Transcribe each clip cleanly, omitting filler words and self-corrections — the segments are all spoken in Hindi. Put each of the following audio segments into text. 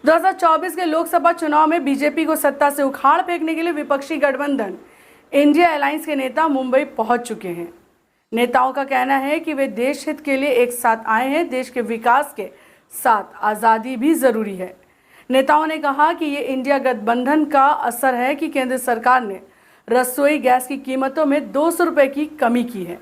2024 के लोकसभा चुनाव में बीजेपी को सत्ता से उखाड़ फेंकने के लिए विपक्षी गठबंधन इंडिया अलायंस के नेता मुंबई पहुंच चुके हैं। नेताओं का कहना है कि वे देश हित के लिए एक साथ आए हैं। देश के विकास के साथ आज़ादी भी ज़रूरी है। नेताओं ने कहा कि ये इंडिया गठबंधन का असर है कि केंद्र सरकार ने रसोई गैस की कीमतों में 200 रुपये की कमी की है।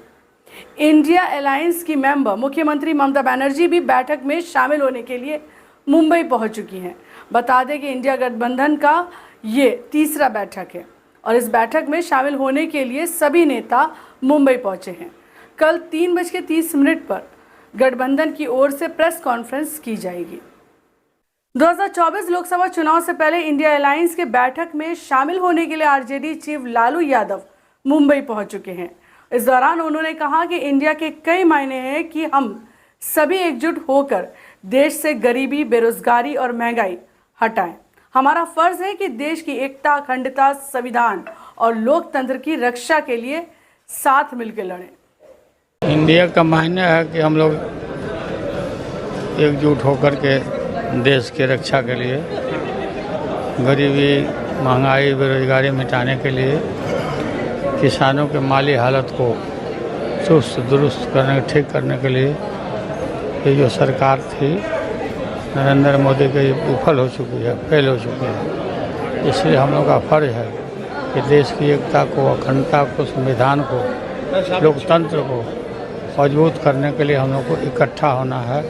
इंडिया अलायंस की मेंबर मुख्यमंत्री ममता बनर्जी भी बैठक में शामिल होने के लिए मुंबई पहुंच चुकी हैं। बता दें कि इंडिया गठबंधन का ये तीसरा बैठक है और इस बैठक में शामिल होने के लिए सभी नेता मुंबई पहुंचे हैं। कल 3:30 पर गठबंधन की ओर से प्रेस कॉन्फ्रेंस की जाएगी। 2024 लोकसभा चुनाव से पहले इंडिया अलायंस के बैठक में शामिल होने के लिए आरजेडी चीफ लालू यादव मुंबई पहुंच चुके हैं। इस दौरान उन्होंने कहा कि इंडिया के कई मायने हैं कि हम सभी एकजुट होकर देश से गरीबी, बेरोजगारी और महंगाई हटाएं। हमारा फर्ज है कि देश की एकता, अखंडता, संविधान और लोकतंत्र की रक्षा के लिए साथ मिलकर लड़ें। इंडिया का मायने है कि हम लोग एकजुट होकर के देश की रक्षा के लिए, गरीबी, महंगाई, बेरोजगारी मिटाने के लिए, किसानों के माली हालत को चुस्त दुरुस्त करने, ठीक करने के लिए ये जो सरकार थी नरेंद्र मोदी की विफल हो चुकी है, फेल हो चुकी है। इसलिए हम लोग का फर्ज है कि देश की एकता को, अखंडता को, संविधान को, लोकतंत्र को मजबूत करने के लिए हम लोग को इकट्ठा होना है।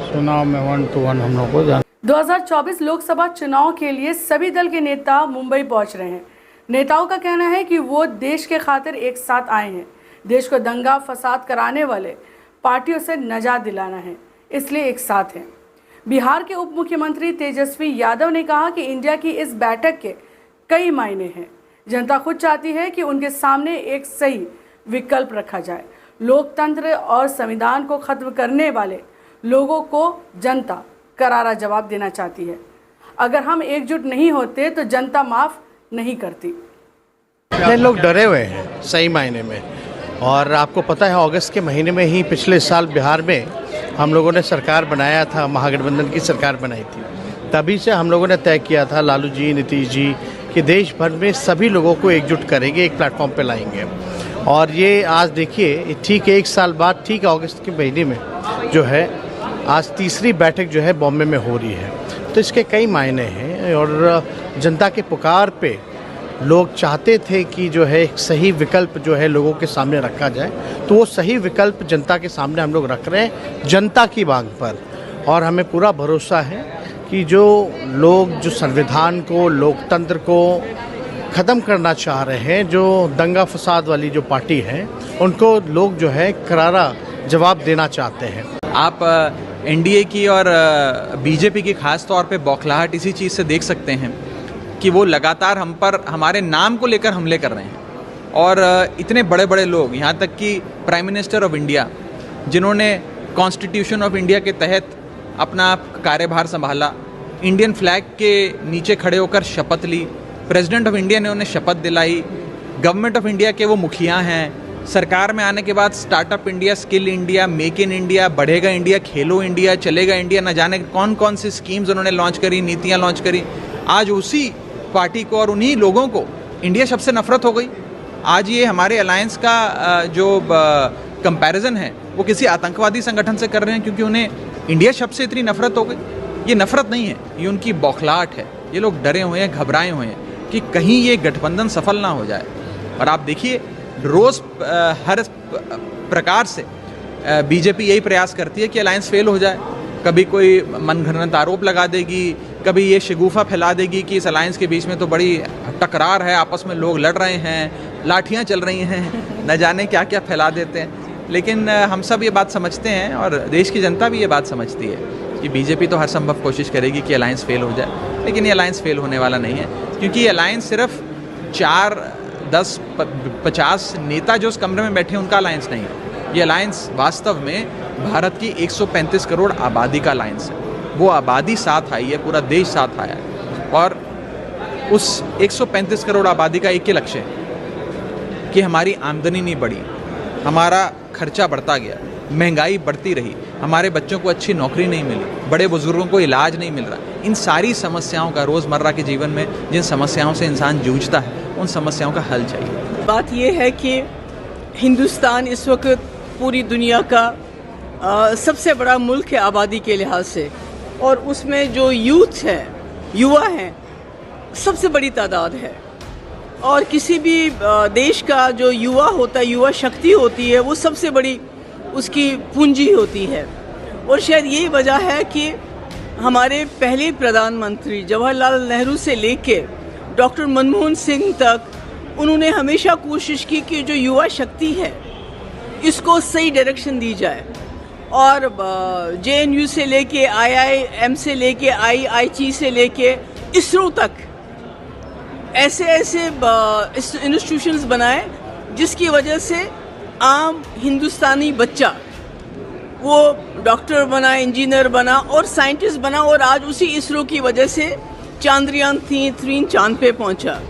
चुनाव में 1 to 1 हम लोग को 2024 लोकसभा चुनाव के लिए सभी दल के नेता मुंबई पहुंच रहे हैं। नेताओं का कहना है कि वो देश के खातिर एक साथ आए हैं। देश को दंगा फसाद कराने वाले पार्टियों से निजात दिलाना है, इसलिए एक साथ हैं। बिहार के उप मुख्यमंत्री तेजस्वी यादव ने कहा कि इंडिया की इस बैठक के कई मायने हैं। जनता खुद चाहती है कि उनके सामने एक सही विकल्प रखा जाए। लोकतंत्र और संविधान को खत्म करने वाले लोगों को जनता करारा जवाब देना चाहती है। अगर हम एकजुट नहीं होते तो जनता माफ़ नहीं करती। लोग डरे हुए हैं सही मायने में। और आपको पता है अगस्त के महीने में ही पिछले साल बिहार में हम लोगों ने सरकार बनाया था, महागठबंधन की सरकार बनाई थी। तभी से हम लोगों ने तय किया था, लालू जी, नीतीश जी, कि देश भर में सभी लोगों को एकजुट करेंगे, एक प्लेटफॉर्म पे लाएंगे। और ये आज देखिए ठीक 1 साल बाद, ठीक अगस्त के महीने में जो है आज तीसरी बैठक जो है बॉम्बे में हो रही है। तो इसके कई मायने हैं और जनता के पुकार पे लोग चाहते थे कि जो है एक सही विकल्प जो है लोगों के सामने रखा जाए। तो वो सही विकल्प जनता के सामने हम लोग रख रहे हैं जनता की मांग पर। और हमें पूरा भरोसा है कि जो लोग जो संविधान को, लोकतंत्र को ख़त्म करना चाह रहे हैं, जो दंगा फसाद वाली जो पार्टी है, उनको लोग जो है करारा जवाब देना चाहते हैं। आप एनडीए की और बीजेपी की खास तौर पे बौखलाहट इसी चीज़ से देख सकते हैं कि वो लगातार हम पर हमारे नाम को लेकर हमले कर रहे हैं। और इतने बड़े बड़े लोग, यहाँ तक कि प्राइम मिनिस्टर ऑफ इंडिया, जिन्होंने कॉन्स्टिट्यूशन ऑफ इंडिया के तहत अपना कार्यभार संभाला, इंडियन फ्लैग के नीचे खड़े होकर शपथ ली, प्रेसिडेंट ऑफ इंडिया ने उन्हें शपथ दिलाई, गवर्नमेंट ऑफ इंडिया के वो मुखिया हैं, सरकार में आने के बाद startup India, skill India, make in India, बढ़ेगा इंडिया, खेलो इंडिया, चलेगा इंडिया, न जाने कौन कौन सी स्कीम्स उन्होंने लॉन्च करी, नीतियाँ लॉन्च करी। आज उसी पार्टी को और उन्हीं लोगों को इंडिया शब्द से नफरत हो गई। आज ये हमारे अलायंस का जो कंपैरिजन है वो किसी आतंकवादी संगठन से कर रहे हैं, क्योंकि उन्हें इंडिया शब्द से इतनी नफरत हो गई। ये नफरत नहीं है, ये उनकी बौखलाहट है। ये लोग डरे हुए हैं, घबराए हुए हैं कि कहीं ये गठबंधन सफल ना हो जाए। और आप देखिए रोज़ हर प्रकार से बीजेपी यही प्रयास करती है कि अलायंस फेल हो जाए। कभी कोई मनगढ़ंत आरोप लगा देगी, कभी ये शगुफा फैला देगी कि इस अलायंस के बीच में तो बड़ी टकरार है, आपस में लोग लड़ रहे हैं, लाठियां चल रही हैं, न जाने क्या क्या फैला देते हैं। लेकिन हम सब ये बात समझते हैं और देश की जनता भी ये बात समझती है कि बीजेपी तो हर संभव कोशिश करेगी कि अलायंस फेल हो जाए। लेकिन ये अलायंस फेल होने वाला नहीं है, क्योंकि ये अलायंस सिर्फ 4, 10, 50 नेता जो उस कमरे में बैठे उनका अलायंस नहीं है। ये अलायंस वास्तव में भारत की 135 करोड़ आबादी का अलायंस है। वो आबादी साथ आई है, पूरा देश साथ आया है। और उस 135 करोड़ आबादी का एक ही लक्ष्य है कि हमारी आमदनी नहीं बढ़ी, हमारा खर्चा बढ़ता गया, महंगाई बढ़ती रही, हमारे बच्चों को अच्छी नौकरी नहीं मिली, बड़े बुजुर्गों को इलाज नहीं मिल रहा। इन सारी समस्याओं का रोज़मर्रा के जीवन में जिन समस्याओं से इंसान जूझता है, उन समस्याओं का हल चाहिए। बात यह है कि हिंदुस्तान इस वक्त पूरी दुनिया का सबसे बड़ा मुल्क है आबादी के लिहाज से, और उसमें जो यूथ है, युवा हैं, सबसे बड़ी तादाद है। और किसी भी देश का जो युवा होता है, युवा शक्ति होती है, वो सबसे बड़ी उसकी पूंजी होती है। और शायद यही वजह है कि हमारे पहले प्रधानमंत्री जवाहरलाल नेहरू से लेके डॉक्टर मनमोहन सिंह तक, उन्होंने हमेशा कोशिश की कि जो युवा शक्ति है इसको सही डायरेक्शन दी जाए। और JNU से लेके IIM से लेके IIT से लेके इसरो तक ऐसे इंस्टीट्यूशंस बनाए जिसकी वजह से आम हिंदुस्तानी बच्चा वो डॉक्टर बना, इंजीनियर बना और साइंटिस्ट बना, और आज उसी इसरो की वजह से चांद्रयान 3 चांद पे पहुंचा।